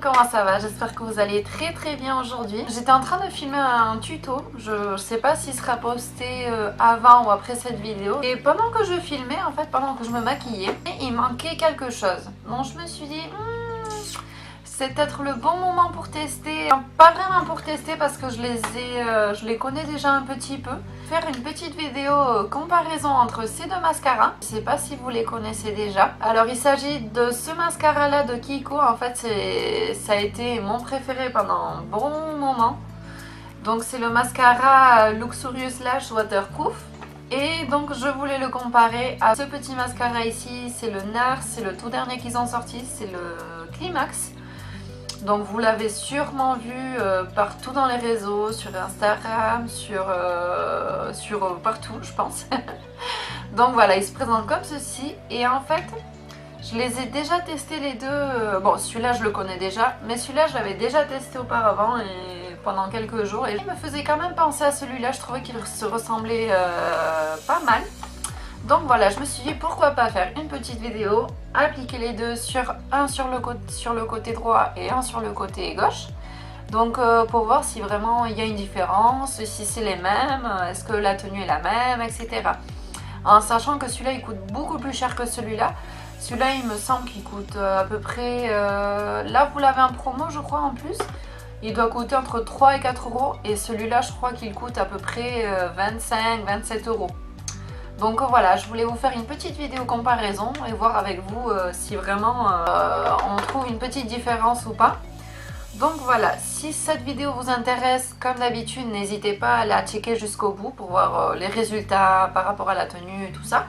comment ça va? J'espère que vous allez très bien aujourd'hui. J'étais en train de filmer un tuto, je sais pas s'il sera posté avant ou après cette vidéo. Et pendant que je filmais, en fait, pendant que je me maquillais, il manquait quelque chose. Donc je me suis dit, c'est peut-être le bon moment pour tester. Pas vraiment pour tester parce que je les connais déjà un petit peu. Faire une petite vidéo comparaison entre ces deux mascaras. Je sais pas si vous les connaissez déjà. Alors il s'agit de ce mascara là de Kiko. En fait ça a été mon préféré pendant un bon moment. Donc c'est le mascara Luxurious Lash Waterproof. Et donc je voulais le comparer à ce petit mascara ici. C'est le NARS, c'est le tout dernier qu'ils ont sorti. C'est le Climax. Donc vous l'avez sûrement vu partout dans les réseaux, sur Instagram, sur partout je pense. Donc voilà, il se présente comme ceci et en fait je les ai déjà testés les deux. Bon, celui-là je le connais déjà, mais celui-là je l'avais déjà testé auparavant et pendant quelques jours et il me faisait quand même penser à celui-là. Je trouvais qu'il se ressemblait pas mal. Donc voilà, je me suis dit pourquoi pas faire une petite vidéo, appliquer les deux un sur le côté droit et un sur le côté gauche. Donc pour voir si vraiment il y a une différence, si c'est les mêmes, est-ce que la tenue est la même, etc. En sachant que celui-là il coûte beaucoup plus cher que celui-là. Celui-là il me semble qu'il coûte à peu près, là vous l'avez en promo je crois en plus. Il doit coûter entre 3 et 4 euros et celui-là je crois qu'il coûte à peu près 25-27 euros. Donc voilà, je voulais vous faire une petite vidéo comparaison et voir avec vous si vraiment on trouve une petite différence ou pas. Donc voilà, si cette vidéo vous intéresse, comme d'habitude, n'hésitez pas à la checker jusqu'au bout pour voir les résultats par rapport à la tenue et tout ça.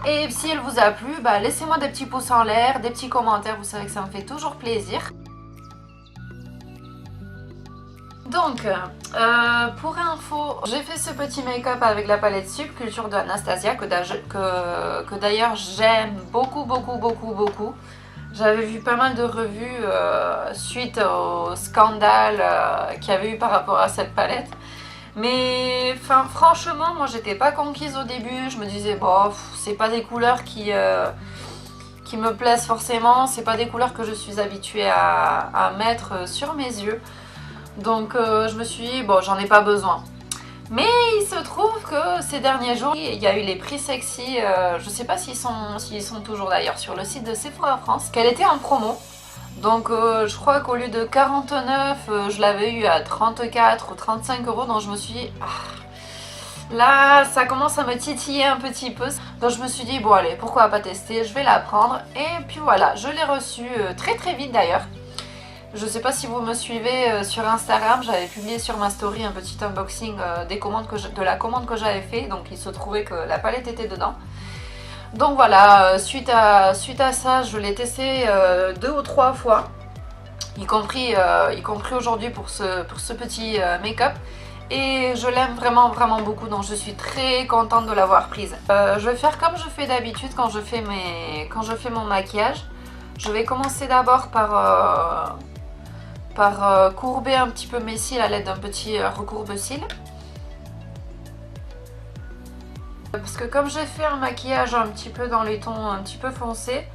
Et si elle vous a plu, laissez-moi des petits pouces en l'air, des petits commentaires, vous savez que ça me fait toujours plaisir. Donc, pour info, j'ai fait ce petit make-up avec la palette Subculture de Anastasia que d'ailleurs j'aime beaucoup. J'avais vu pas mal de revues suite au scandale qu'il y avait eu par rapport à cette palette. Mais franchement, moi j'étais pas conquise au début. Je me disais, bon, c'est pas des couleurs qui me plaisent forcément. C'est pas des couleurs que je suis habituée à mettre sur mes yeux. Donc je me suis dit, bon, j'en ai pas besoin. Mais il se trouve que ces derniers jours, il y a eu les prix sexy, je sais pas s'ils sont toujours d'ailleurs sur le site de Sephora France, qu'elle était en promo. Donc je crois qu'au lieu de 49, je l'avais eu à 34 ou 35 euros. Donc je me suis dit, là ça commence à me titiller un petit peu. Donc je me suis dit, bon allez, pourquoi pas tester, je vais la prendre. Et puis voilà, je l'ai reçue très vite d'ailleurs. Je ne sais pas si vous me suivez sur Instagram, j'avais publié sur ma story un petit unboxing de la commande que j'avais fait. Donc il se trouvait que la palette était dedans. Donc voilà, suite à ça, je l'ai testé 2 ou 3 fois. Y compris aujourd'hui pour ce petit make-up. Et je l'aime vraiment beaucoup, donc je suis très contente de l'avoir prise. Je vais faire comme je fais d'habitude quand je fais mon maquillage. Je vais commencer d'abord par courber un petit peu mes cils à l'aide d'un petit recourbe-cils. Parce que comme j'ai fait un maquillage un petit peu dans les tons un petit peu foncés,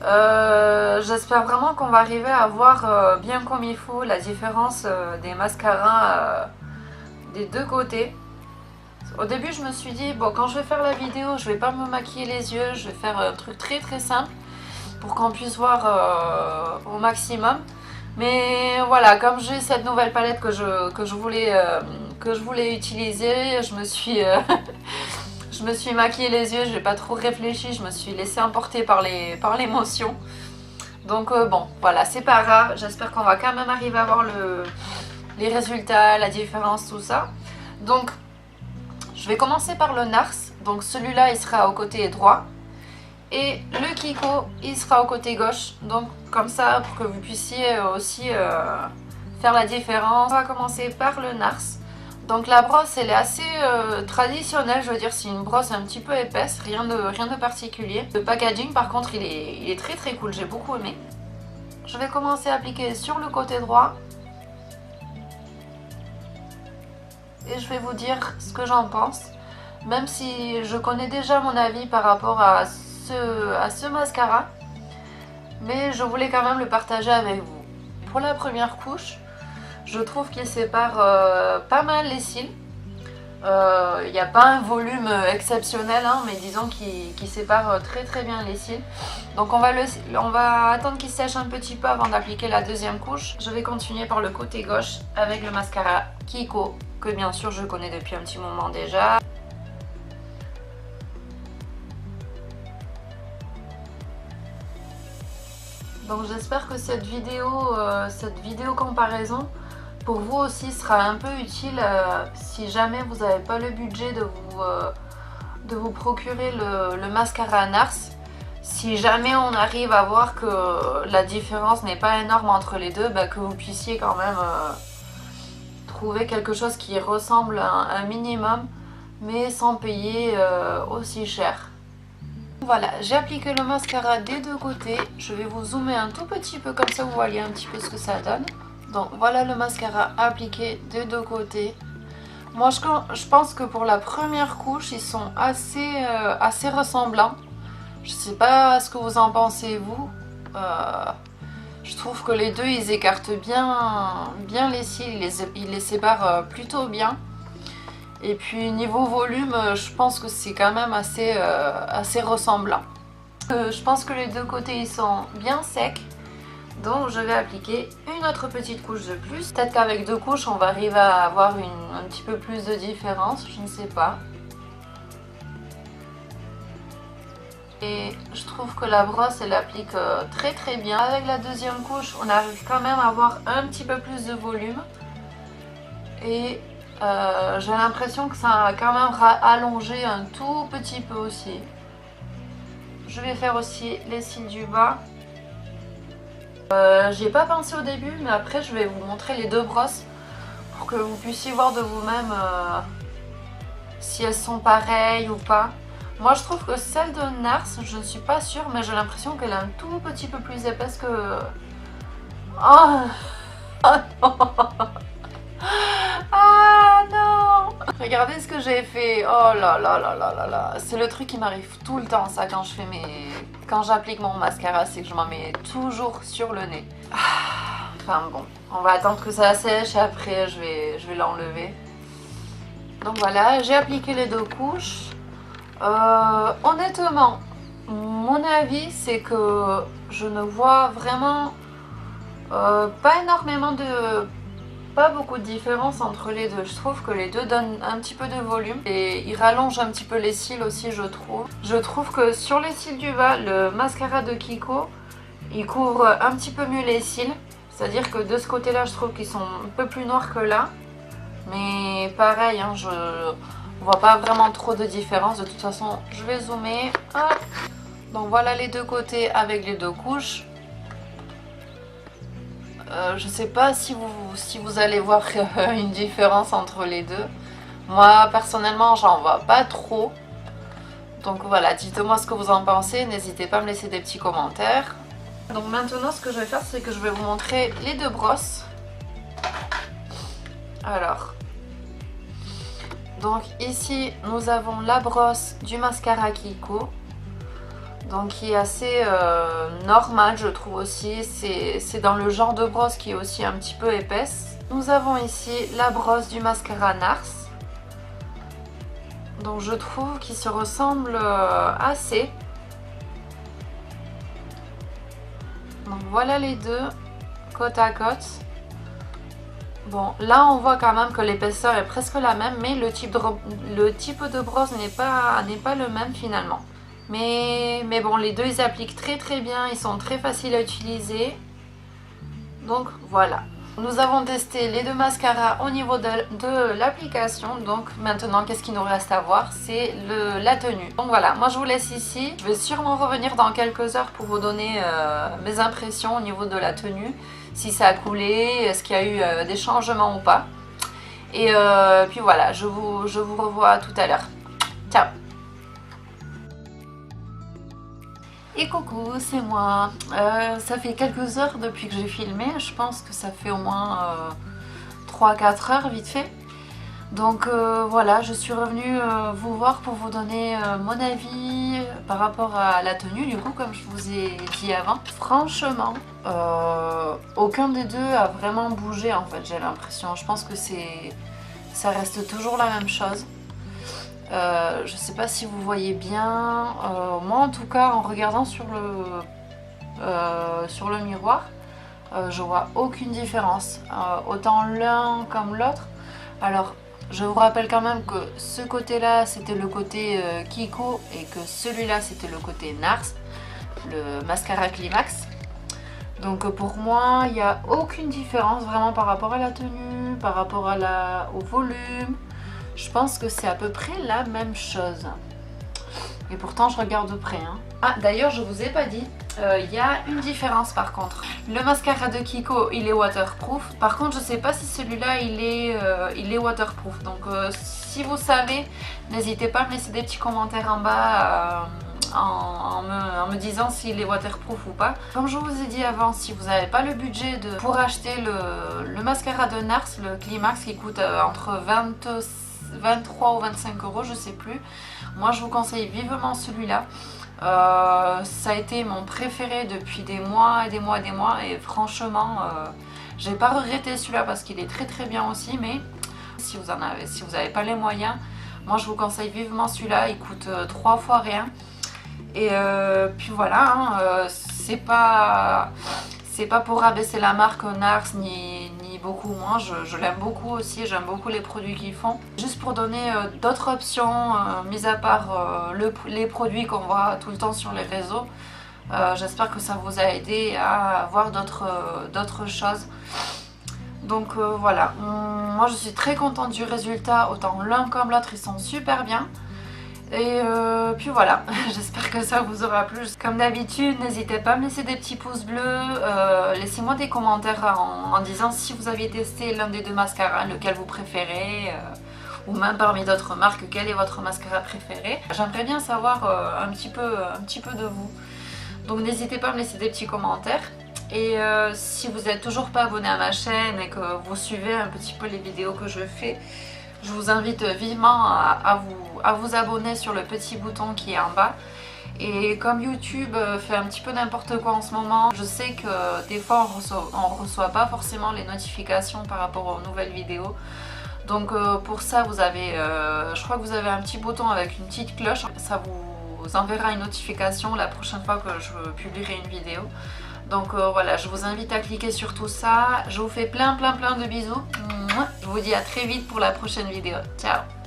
j'espère vraiment qu'on va arriver à voir bien comme il faut la différence des mascaras des deux côtés. Au début je me suis dit, bon, quand je vais faire la vidéo, je vais pas me maquiller les yeux, je vais faire un truc très simple pour qu'on puisse voir au maximum. Mais voilà, comme j'ai cette nouvelle palette que je voulais utiliser, je me suis maquillée les yeux, j'ai pas trop réfléchi, je me suis laissée emporter par l'émotion. Donc bon, voilà, c'est pas grave, j'espère qu'on va quand même arriver à voir les résultats, la différence, tout ça. Donc, je vais commencer par le NARS, donc celui-là il sera au côté droit. Et le Kiko, il sera au côté gauche, donc comme ça pour que vous puissiez aussi faire la différence. On va commencer par le NARS. Donc la brosse elle est assez traditionnelle, je veux dire c'est une brosse un petit peu épaisse, rien de particulier. Le packaging par contre il est très cool, j'ai beaucoup aimé. Je vais commencer à appliquer sur le côté droit. Et je vais vous dire ce que j'en pense, même si je connais déjà mon avis par rapport à ce mascara, mais je voulais quand même le partager avec vous. pour la première couche, je trouve qu'il sépare pas mal les cils. Il n'y a pas un volume exceptionnel, hein, mais disons qu'il sépare très très bien les cils. Donc on va attendre qu'il sèche un petit peu avant d'appliquer la deuxième couche. Je vais continuer par le côté gauche avec le mascara Kiko, que bien sûr je connais depuis un petit moment déjà. Donc j'espère que cette vidéo comparaison pour vous aussi sera un peu utile si jamais vous n'avez pas le budget de vous procurer le mascara NARS. Si jamais on arrive à voir que la différence n'est pas énorme entre les deux, bah, que vous puissiez quand même trouver quelque chose qui ressemble un minimum, mais sans payer aussi cher. Voilà, j'ai appliqué le mascara des deux côtés. Je vais vous zoomer un tout petit peu comme ça vous voyez un petit peu ce que ça donne. Donc voilà le mascara appliqué des deux côtés. Moi je pense que pour la première couche ils sont assez ressemblants. Je sais pas ce que vous en pensez vous. Je trouve que les deux ils écartent bien les cils, ils les séparent plutôt bien. Et puis niveau volume, je pense que c'est quand même assez ressemblant. Je pense que les deux côtés ils sont bien secs. Donc je vais appliquer une autre petite couche de plus. Peut-être qu'avec deux couches on va arriver à avoir un petit peu plus de différence, je ne sais pas. Et je trouve que la brosse elle applique très très bien. Avec la deuxième couche on arrive quand même à avoir un petit peu plus de volume. Et j'ai l'impression que ça a quand même allongé un tout petit peu aussi. Je vais faire aussi les cils du bas. J'y ai pas pensé au début, mais après je vais vous montrer les deux brosses pour que vous puissiez voir de vous-même si elles sont pareilles ou pas. Moi je trouve que celle de NARS, je ne suis pas sûre, mais j'ai l'impression qu'elle est un tout petit peu plus épaisse que... Oh, oh non. Ah non! Regardez ce que j'ai fait. Oh là là là là là là. C'est le truc qui m'arrive tout le temps ça quand j'applique mon mascara, c'est que je m'en mets toujours sur le nez. Enfin bon, on va attendre que ça sèche et après je vais l'enlever. Donc voilà, j'ai appliqué les deux couches. Honnêtement, mon avis c'est que je ne vois vraiment pas énormément pas beaucoup de différence entre les deux. Je trouve que les deux donnent un petit peu de volume et ils rallongent un petit peu les cils aussi, je trouve. Je trouve que sur les cils du bas, le mascara de Kiko, il couvre un petit peu mieux les cils. C'est-à-dire que de ce côté-là, je trouve qu'ils sont un peu plus noirs que là. Mais pareil, hein, je vois pas vraiment trop de différence. De toute façon, je vais zoomer. Hop. Donc voilà les deux côtés avec les deux couches. Je sais pas si vous allez voir une différence entre les deux. Moi personnellement j'en vois pas trop. Donc voilà, dites-moi ce que vous en pensez. N'hésitez pas à me laisser des petits commentaires. Donc maintenant ce que je vais faire c'est que je vais vous montrer les deux brosses. Alors. Donc ici nous avons la brosse du mascara Kiko. Donc qui est assez normal je trouve aussi, c'est dans le genre de brosse qui est aussi un petit peu épaisse. Nous avons ici la brosse du mascara NARS. Donc je trouve qu'ils se ressemblent assez. Donc voilà les deux côte à côte. Bon là on voit quand même que l'épaisseur est presque la même, mais le type de brosse n'est pas le même finalement. Mais bon, les deux ils appliquent très très bien, ils sont très faciles à utiliser. Donc voilà. Nous avons testé les deux mascaras au niveau de l'application. Donc maintenant, qu'est-ce qu'il nous reste à voir? C'est la tenue. Donc voilà, moi je vous laisse ici. Je vais sûrement revenir dans quelques heures pour vous donner mes impressions au niveau de la tenue. Si ça a coulé, est-ce qu'il y a eu des changements ou pas. Et puis voilà, je vous revois tout à l'heure. Ciao! Et coucou, c'est moi. Ça fait quelques heures depuis que j'ai filmé. Je pense que ça fait au moins 3-4 heures vite fait. Donc voilà, je suis revenue vous voir pour vous donner mon avis par rapport à la tenue, du coup, comme je vous ai dit avant. Franchement, aucun des deux a vraiment bougé en fait, j'ai l'impression. Je pense que ça reste toujours la même chose. Je sais pas si vous voyez bien. Moi en tout cas, en regardant sur le miroir, je vois aucune différence. Autant l'un comme l'autre. Alors, je vous rappelle quand même que ce côté-là, c'était le côté Kiko et que celui-là, c'était le côté Nars, le mascara Climax. Donc pour moi, il n'y a aucune différence vraiment par rapport à la tenue, par rapport au volume. Je pense que c'est à peu près la même chose. Et pourtant, je regarde de près. Hein. Ah, d'ailleurs, je vous ai pas dit, il y a une différence par contre. Le mascara de Kiko, il est waterproof. Par contre, je sais pas si celui-là, il est waterproof. Donc, si vous savez, n'hésitez pas à me laisser des petits commentaires en bas en me disant s'il est waterproof ou pas. Comme je vous ai dit avant, si vous n'avez pas le budget pour acheter le mascara de Nars, le Climax, qui coûte entre 23 ou 25 euros, je sais plus. Moi, je vous conseille vivement celui-là. Ça a été mon préféré depuis des mois et des mois et des mois. Et franchement, j'ai pas regretté celui-là parce qu'il est très très bien aussi. Mais si vous n'avez pas les moyens, moi je vous conseille vivement celui-là. Il coûte 3 fois rien. Et puis voilà, hein, c'est pas pour rabaisser la marque Nars ni beaucoup moins, je l'aime beaucoup aussi, j'aime beaucoup les produits qu'ils font. Juste pour donner d'autres options, mis à part les produits qu'on voit tout le temps sur les réseaux, j'espère que ça vous a aidé à voir d'autres choses. Donc voilà, moi je suis très contente du résultat, autant l'un comme l'autre ils sont super bien. Et puis voilà, j'espère que ça vous aura plu. Comme d'habitude, n'hésitez pas à me laisser des petits pouces bleus, laissez-moi des commentaires en disant si vous aviez testé l'un des deux mascaras, lequel vous préférez, ou même parmi d'autres marques, quel est votre mascara préféré. J'aimerais bien savoir un petit peu de vous. Donc n'hésitez pas à me laisser des petits commentaires. Et si vous n'êtes toujours pas abonné à ma chaîne et que vous suivez un petit peu les vidéos que je fais, je vous invite vivement à vous abonner sur le petit bouton qui est en bas. Et comme YouTube fait un petit peu n'importe quoi en ce moment, je sais que des fois on reçoit pas forcément les notifications par rapport aux nouvelles vidéos. Donc pour ça, je crois que vous avez un petit bouton avec une petite cloche. Ça vous enverra une notification la prochaine fois que je publierai une vidéo. Donc voilà, je vous invite à cliquer sur tout ça. Je vous fais plein de bisous. Je vous dis à très vite pour la prochaine vidéo. Ciao!